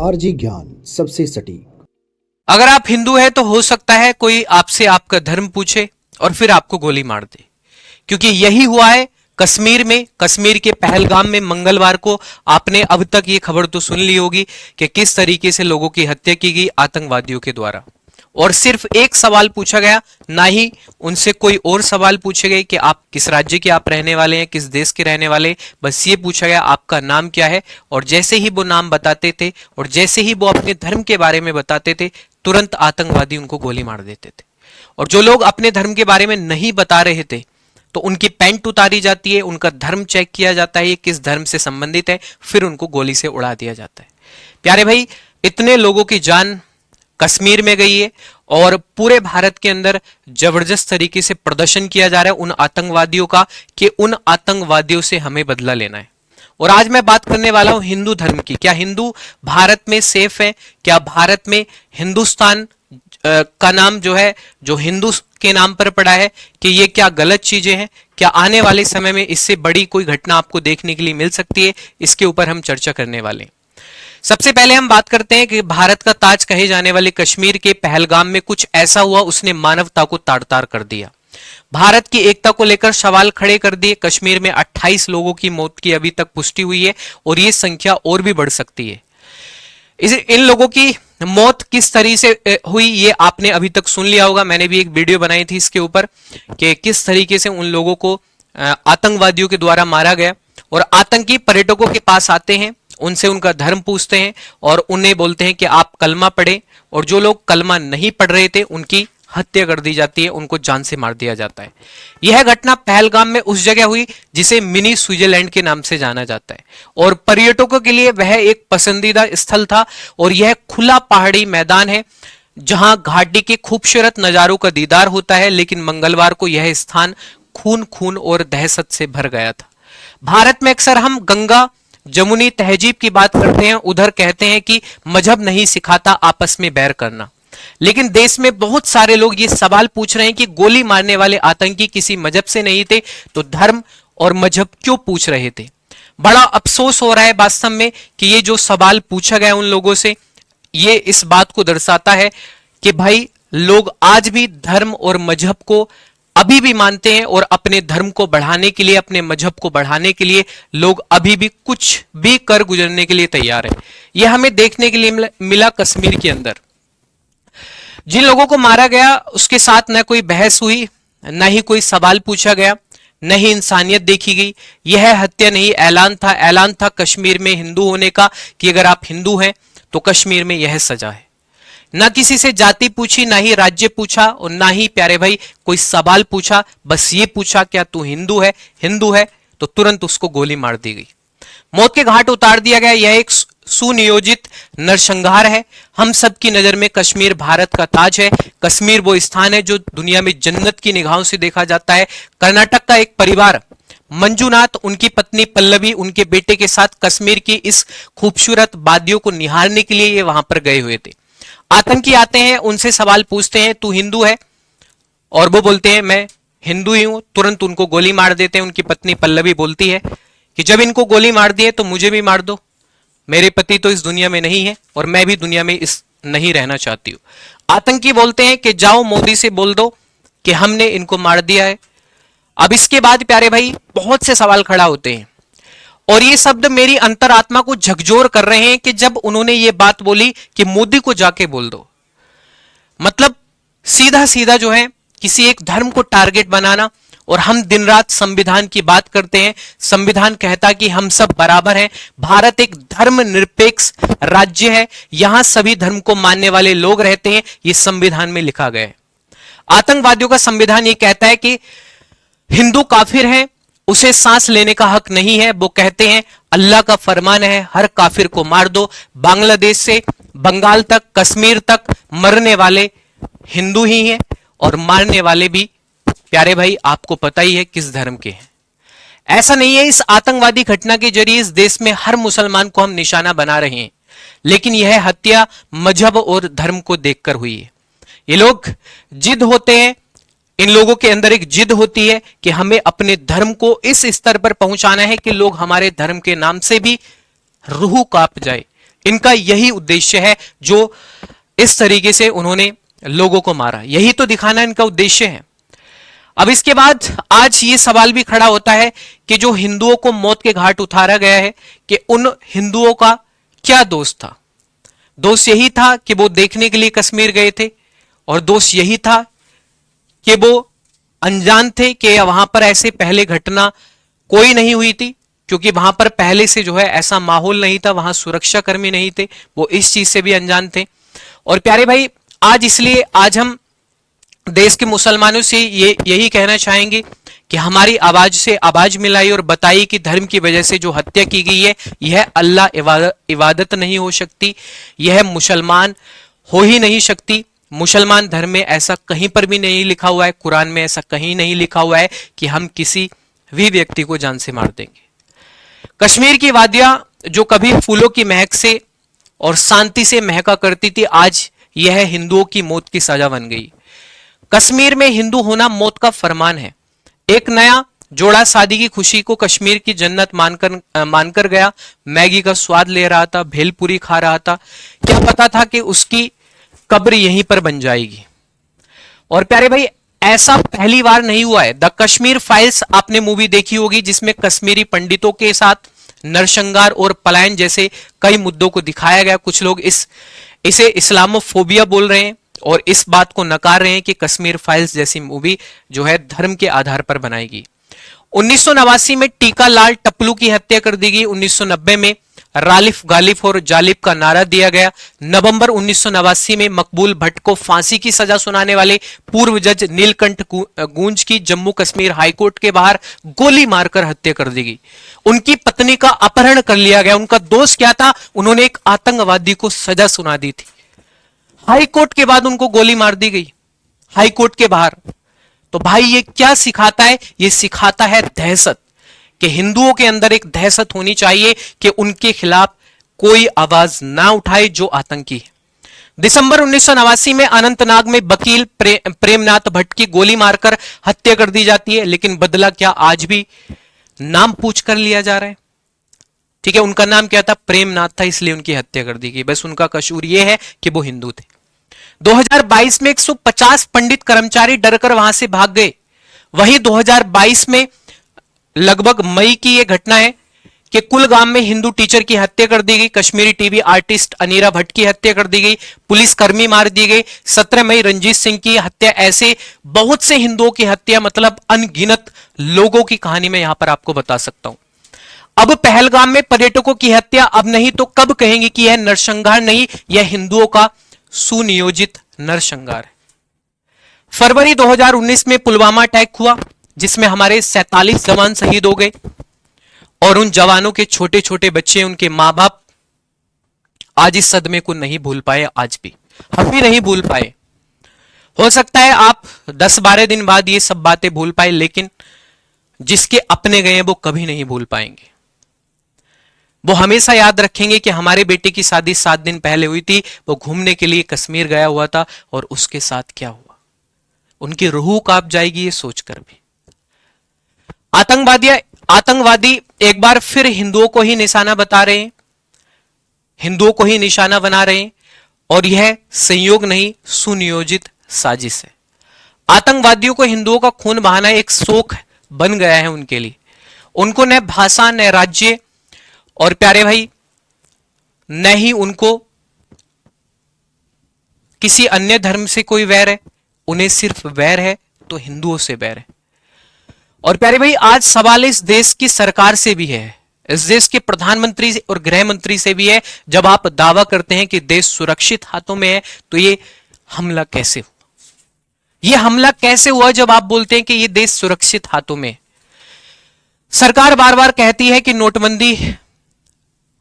RG ज्ञान सबसे सटीक। अगर आप हिंदू हैं तो हो सकता है कोई आपसे आपका धर्म पूछे और फिर आपको गोली मार दे, क्योंकि यही हुआ है कश्मीर में। कश्मीर के पहलगाम में मंगलवार को आपने अब तक ये खबर तो सुन ली होगी कि किस तरीके से लोगों की हत्या की गई आतंकवादियों के द्वारा, और सिर्फ एक सवाल पूछा गया, ना ही उनसे कोई और सवाल पूछे गए कि आप किस राज्य के आप रहने वाले हैं, किस देश के रहने वाले, बस ये पूछा गया आपका नाम क्या है। और जैसे ही वो नाम बताते थे और जैसे ही वो अपने धर्म के बारे में बताते थे, तुरंत आतंकवादी उनको गोली मार देते थे। और जो लोग अपने धर्म के बारे में नहीं बता रहे थे तो उनकी पैंट उतारी जाती है, उनका धर्म चेक किया जाता है, ये किस धर्म से संबंधित है, फिर उनको गोली से उड़ा दिया जाता है। प्यारे भाई, इतने लोगों की जान कश्मीर में गई है और पूरे भारत के अंदर जबरदस्त तरीके से प्रदर्शन किया जा रहा है उन आतंकवादियों का कि उन आतंकवादियों से हमें बदला लेना है। और आज मैं बात करने वाला हूं हिंदू धर्म की। क्या हिंदू भारत में सेफ है? क्या भारत में हिंदुस्तान का नाम जो है, जो हिंदू के नाम पर पड़ा है, कि ये क्या गलत चीजें हैं? क्या आने वाले समय में इससे बड़ी कोई घटना आपको देखने के लिए मिल सकती है? इसके ऊपर हम चर्चा करने वाले हैं। सबसे पहले हम बात करते हैं कि भारत का ताज कहे जाने वाले कश्मीर के पहलगाम में कुछ ऐसा हुआ, उसने मानवता को तार तार कर दिया। भारत की एकता को लेकर सवाल खड़े कर दिए। कश्मीर में 28 लोगों की मौत की अभी तक पुष्टि हुई है और ये संख्या और भी बढ़ सकती है। इन लोगों की मौत किस तरीके से हुई ये आपने अभी तक सुन लिया होगा। मैंने भी एक वीडियो बनाई थी इसके ऊपर कि किस तरीके से उन लोगों को आतंकवादियों के द्वारा मारा गया। और आतंकी पर्यटकों के पास आते हैं, उनसे उनका धर्म पूछते हैं और उन्हें बोलते हैं कि आप कलमा पढ़ें, और जो लोग कलमा नहीं पढ़ रहे थे उनकी हत्या कर दी जाती है, उनको जान से मार दिया जाता है। यह घटना पहलगाम में उस जगह हुई जिसे मिनी स्विट्जरलैंड के नाम से जाना जाता है और पर्यटकों के लिए वह एक पसंदीदा स्थल था। और यह खुला पहाड़ी मैदान है जहां घाटी के खूबसूरत नजारों का दीदार होता है, लेकिन मंगलवार को यह स्थान खून खून और दहशत से भर गया था। भारत में अक्सर हम गंगा जमुनी तहजीब की बात करते हैं, उधर कहते हैं कि मजहब नहीं सिखाता आपस में बैर करना। लेकिन देश में बहुत सारे लोग ये सवाल पूछ रहे हैं कि गोली मारने वाले आतंकी किसी मजहब से नहीं थे तो धर्म और मजहब क्यों पूछ रहे थे? बड़ा अफसोस हो रहा है वास्तव में कि ये जो सवाल पूछा गया उन लोगों से, ये इस बात को दर्शाता है कि भाई लोग आज भी धर्म और मजहब को अभी भी मानते हैं और अपने धर्म को बढ़ाने के लिए, अपने मजहब को बढ़ाने के लिए लोग अभी भी कुछ भी कर गुजरने के लिए तैयार है। यह हमें देखने के लिए मिला कश्मीर के अंदर। जिन लोगों को मारा गया उसके साथ न कोई बहस हुई, न ही कोई सवाल पूछा गया, न ही इंसानियत देखी गई। यह हत्या नहीं, ऐलान था कश्मीर में हिंदू होने का कि अगर आप हिंदू हैं तो कश्मीर में यह सजा है। ना किसी से जाति पूछी, ना ही राज्य पूछा और ना ही प्यारे भाई कोई सवाल पूछा, बस ये पूछा क्या तू हिंदू है? हिंदू है तो तुरंत उसको गोली मार दी गई, मौत के घाट उतार दिया गया। यह एक सुनियोजित नरसंहार है। हम सब की नजर में कश्मीर भारत का ताज है। कश्मीर वो स्थान है जो दुनिया में जन्नत की निगाहों से देखा जाता है। कर्नाटक का एक परिवार मंजूनाथ, उनकी पत्नी पल्लवी, उनके बेटे के साथ कश्मीर की इस खूबसूरत वादियों को निहारने के लिए ये वहां पर गए हुए थे। आतंकी आते हैं, उनसे सवाल पूछते हैं तू हिंदू है, और वो बोलते हैं मैं हिंदू ही हूं। तुरंत उनको गोली मार देते हैं। उनकी पत्नी पल्लवी बोलती है कि जब इनको गोली मार दिए तो मुझे भी मार दो, मेरे पति तो इस दुनिया में नहीं है और मैं भी दुनिया में इस नहीं रहना चाहती हूं। आतंकी बोलते हैं कि जाओ मोदी से बोल दो कि हमने इनको मार दिया है। अब इसके बाद प्यारे भाई बहुत से सवाल खड़ा होते हैं और ये शब्द मेरी अंतरात्मा को झकझोर कर रहे हैं कि जब उन्होंने ये बात बोली कि मोदी को जाके बोल दो, मतलब सीधा सीधा जो है किसी एक धर्म को टारगेट बनाना। और हम दिन रात संविधान की बात करते हैं, संविधान कहता कि हम सब बराबर हैं। भारत एक धर्मनिरपेक्ष राज्य है, यहां सभी धर्म को मानने वाले लोग रहते हैं, ये संविधान में लिखा गया है। आतंकवादियों का संविधान ये कहता है कि हिंदू काफिर है, उसे सांस लेने का हक नहीं है। वो कहते हैं अल्लाह का फरमान है हर काफिर को मार दो। बांग्लादेश से बंगाल तक, कश्मीर तक मरने वाले हिंदू ही हैं और मारने वाले भी प्यारे भाई आपको पता ही है किस धर्म के हैं। ऐसा नहीं है इस आतंकवादी घटना के जरिए इस देश में हर मुसलमान को हम निशाना बना रहे हैं, लेकिन यह हत्या मजहब और धर्म को देखकर हुई है। ये लोग जिद होते हैं, इन लोगों के अंदर एक जिद होती है कि हमें अपने धर्म को इस स्तर पर पहुंचाना है कि लोग हमारे धर्म के नाम से भी रूह कांप जाए। इनका यही उद्देश्य है, जो इस तरीके से उन्होंने लोगों को मारा, यही तो दिखाना इनका उद्देश्य है। अब इसके बाद आज ये सवाल भी खड़ा होता है कि जो हिंदुओं को मौत के घाट उतारा गया है, कि उन हिंदुओं का क्या दोष था? दोष यही था कि वो देखने के लिए कश्मीर गए थे, और दोष यही था कि वो अनजान थे कि वहां पर ऐसे पहले घटना कोई नहीं हुई थी, क्योंकि वहां पर पहले से जो है ऐसा माहौल नहीं था, वहां सुरक्षा कर्मी नहीं थे, वो इस चीज से भी अनजान थे। और प्यारे भाई, आज इसलिए आज हम देश के मुसलमानों से यही कहना चाहेंगे कि हमारी आवाज से आवाज मिलाई और बताई कि धर्म की वजह से जो हत्या की गई है, यह अल्लाह इबादत नहीं हो सकती, यह मुसलमान हो ही नहीं सकती। मुसलमान धर्म में ऐसा कहीं पर भी नहीं लिखा हुआ है, कुरान में ऐसा कहीं नहीं लिखा हुआ है कि हम किसी भी व्यक्ति को जान से मार देंगे। कश्मीर की वादियां जो कभी फूलों की महक से और शांति से महका करती थी, आज यह हिंदुओं की मौत की सजा बन गई। कश्मीर में हिंदू होना मौत का फरमान है। एक नया जोड़ा शादी की खुशी को कश्मीर की जन्नत मानकर गया, मैगी का स्वाद ले रहा था, भेलपुरी खा रहा था, क्या पता था कि उसकी कब्र यहीं पर बन जाएगी। और प्यारे भाई, ऐसा पहली बार नहीं हुआ है। द कश्मीर फाइल्स आपने मूवी देखी होगी, जिसमें कश्मीरी पंडितों के साथ नरसंहार और पलायन जैसे कई मुद्दों को दिखाया गया। कुछ लोग इसे इस्लामोफोबिया बोल रहे हैं और इस बात को नकार रहे हैं कि कश्मीर फाइल्स जैसी मूवी जो है धर्म के आधार पर बनाएगी। 1989 में टीका लाल टप्पलू की हत्या कर दी गई। 1990 में रालिफ गालिफ और जालिब का नारा दिया गया। नवंबर 1989 में मकबूल भट्ट को फांसी की सजा सुनाने वाले पूर्व जज नीलकंठ गूंज की जम्मू कश्मीर हाईकोर्ट के बाहर गोली मारकर हत्या कर दी गई। उनकी पत्नी का अपहरण कर लिया गया। उनका दोष क्या था? उन्होंने एक आतंकवादी को सजा सुना दी थी। हाईकोर्ट के बाद उनको गोली मार दी गई, हाईकोर्ट के बाहर। तो भाई ये क्या सिखाता है? ये सिखाता है दहशत, कि हिंदुओं के अंदर एक दहशत होनी चाहिए कि उनके खिलाफ कोई आवाज ना उठाए जो आतंकी है। दिसंबर 1989 में अनंतनाग में वकील प्रेमनाथ भट्ट की गोली मारकर हत्या कर दी जाती है, लेकिन बदला क्या? आज भी नाम पूछ कर लिया जा रहा है। ठीक है, उनका नाम क्या था? प्रेमनाथ था, इसलिए उनकी हत्या कर दी गई। बस उनका कसूर यह है कि वो हिंदू थे। 2022 में 150 पंडित कर्मचारी डरकर वहां से भाग गए। वहीं 2022 में लगभग मई की यह घटना है कि कुलगाम में हिंदू टीचर की हत्या कर दी गई। कश्मीरी टीवी आर्टिस्ट अनीरा भट्ट की हत्या कर दी गई। पुलिस कर्मी मार दी गई। 17 मई रंजीत सिंह की हत्या। ऐसे बहुत से हिंदुओं की हत्या, मतलब अनगिनत लोगों की कहानी मैं यहां पर आपको बता सकता हूं। अब पहलगाम में पर्यटकों की हत्या, अब नहीं तो कब कहेंगे कि यह नरसंहार नहीं, यह हिंदुओं का सुनियोजित नरसंहार है। फरवरी 2019 में पुलवामा अटैक हुआ, जिसमें हमारे 47 जवान शहीद हो गए, और उन जवानों के छोटे छोटे बच्चे, उनके मां बाप आज इस सदमे को नहीं भूल पाए। आज भी हम भी नहीं भूल पाए। हो सकता है आप 10-12 दिन बाद ये सब बातें भूल पाए, लेकिन जिसके अपने गए वो कभी नहीं भूल पाएंगे। वो हमेशा याद रखेंगे कि हमारे बेटे की शादी 7 दिन पहले हुई थी, वो घूमने के लिए कश्मीर गया हुआ था, और उसके साथ क्या हुआ। उनकी रूह कांप जाएगी ये सोचकर भी। आतंकवादी एक बार फिर हिंदुओं को ही निशाना बता रहे हैं, हिंदुओं को ही निशाना बना रहे हैं, और यह संयोग नहीं, सुनियोजित साजिश है। आतंकवादियों को हिंदुओं का खून बहाना एक शौक बन गया है उनके लिए। उनको न भाषा, न राज्य, और प्यारे भाई न ही उनको किसी अन्य धर्म से कोई वैर है। उन्हें सिर्फ वैर है तो हिंदुओं से वैर है। और प्यारे भाई, आज सवाल इस देश की सरकार से भी है, इस देश के प्रधानमंत्री और गृह मंत्री से भी है। जब आप दावा करते हैं कि देश सुरक्षित हाथों में है, तो ये हमला कैसे हुआ? ये हमला कैसे हुआ जब आप बोलते हैं कि ये देश सुरक्षित हाथों में है? सरकार बार बार कहती है कि नोटबंदी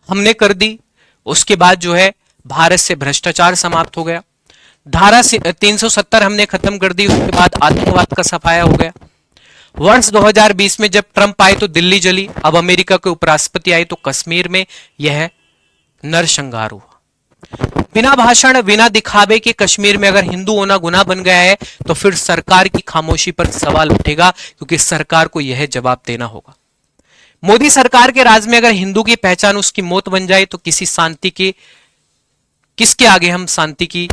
हमने कर दी, उसके बाद जो है भारत से भ्रष्टाचार समाप्त हो गया। धारा 370 हमने खत्म कर दी, उसके बाद आतंकवाद का सफाया हो गया। वर्ष 2020 में जब ट्रंप आए तो दिल्ली जली, अब अमेरिका के उपराष्ट्रपति आए तो कश्मीर में यह नरसंहार हुआ। बिना भाषण, बिना दिखावे के कश्मीर में अगर हिंदू होना गुनाह बन गया है, तो फिर सरकार की खामोशी पर सवाल उठेगा, क्योंकि सरकार को यह जवाब देना होगा। मोदी सरकार के राज में अगर हिंदू की पहचान उसकी मौत बन जाए तो किसके आगे हम शांति की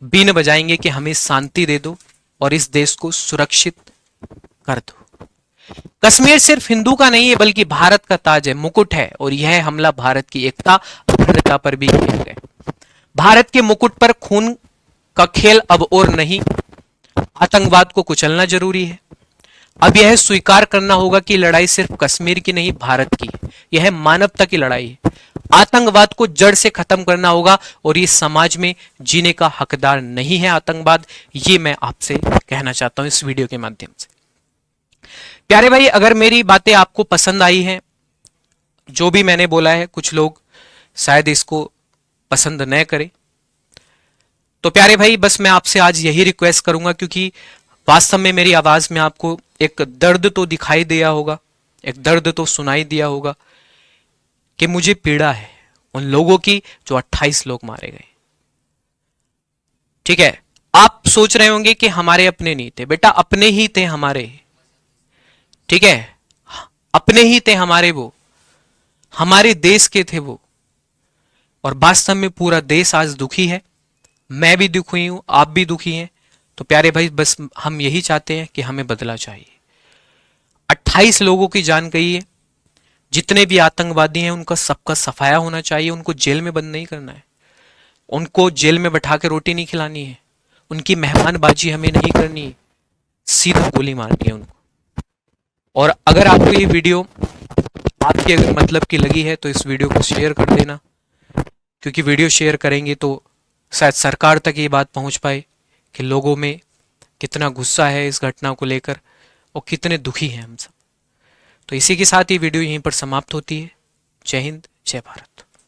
बीन बजाएंगे कि हमें शांति दे दो और इस देश को सुरक्षित कर दो। कश्मीर सिर्फ हिंदू का नहीं है बल्कि भारत का ताज है, मुकुट है, और यह हमला भारत की एकता अखंडता पर भी किया गया। भारत के मुकुट पर खून का खेल अब और नहीं। आतंकवाद को कुचलना जरूरी है। अब यह स्वीकार करना होगा कि लड़ाई सिर्फ कश्मीर की नहीं, भारत की है। यह मानवता की लड़ाई है। आतंकवाद को जड़ से खत्म करना होगा और ये समाज में जीने का हकदार नहीं है आतंकवाद। ये मैं आपसे कहना चाहता हूं इस वीडियो के माध्यम से। प्यारे भाई, अगर मेरी बातें आपको पसंद आई हैं, जो भी मैंने बोला है, कुछ लोग शायद इसको पसंद न करें, तो प्यारे भाई बस मैं आपसे आज यही रिक्वेस्ट करूंगा, क्योंकि वास्तव में मेरी आवाज में आपको एक दर्द तो दिखाई दिया होगा, एक दर्द तो सुनाई दिया होगा कि मुझे पीड़ा है उन लोगों की जो 28 लोग मारे गए। ठीक है, आप सोच रहे होंगे कि हमारे अपने नहीं थे। बेटा, अपने ही थे हमारे। ठीक है, अपने ही थे हमारे, वो हमारे देश के थे वो। और वास्तव में पूरा देश आज दुखी है। मैं भी दुखी हूं, आप भी दुखी हैं। तो प्यारे भाई बस हम यही चाहते हैं कि हमें बदला चाहिए। 28 लोगों की जान गई है। जितने भी आतंकवादी हैं उनका सबका सफाया होना चाहिए। उनको जेल में बंद नहीं करना है, उनको जेल में बैठा के रोटी नहीं खिलानी है, उनकी मेहमानबाजी हमें नहीं करनी है, सीधा गोली मारनी है उनको। और अगर आपको ये वीडियो आपके अगर मतलब की लगी है तो इस वीडियो को शेयर कर देना, क्योंकि वीडियो शेयर करेंगे तो शायद सरकार तक ये बात पहुंच पाए कि लोगों में कितना गुस्सा है इस घटना को लेकर और कितने दुखी हैं हम सब। तो इसी के साथ ये वीडियो यहीं पर समाप्त होती है। जय हिंद, जय भारत।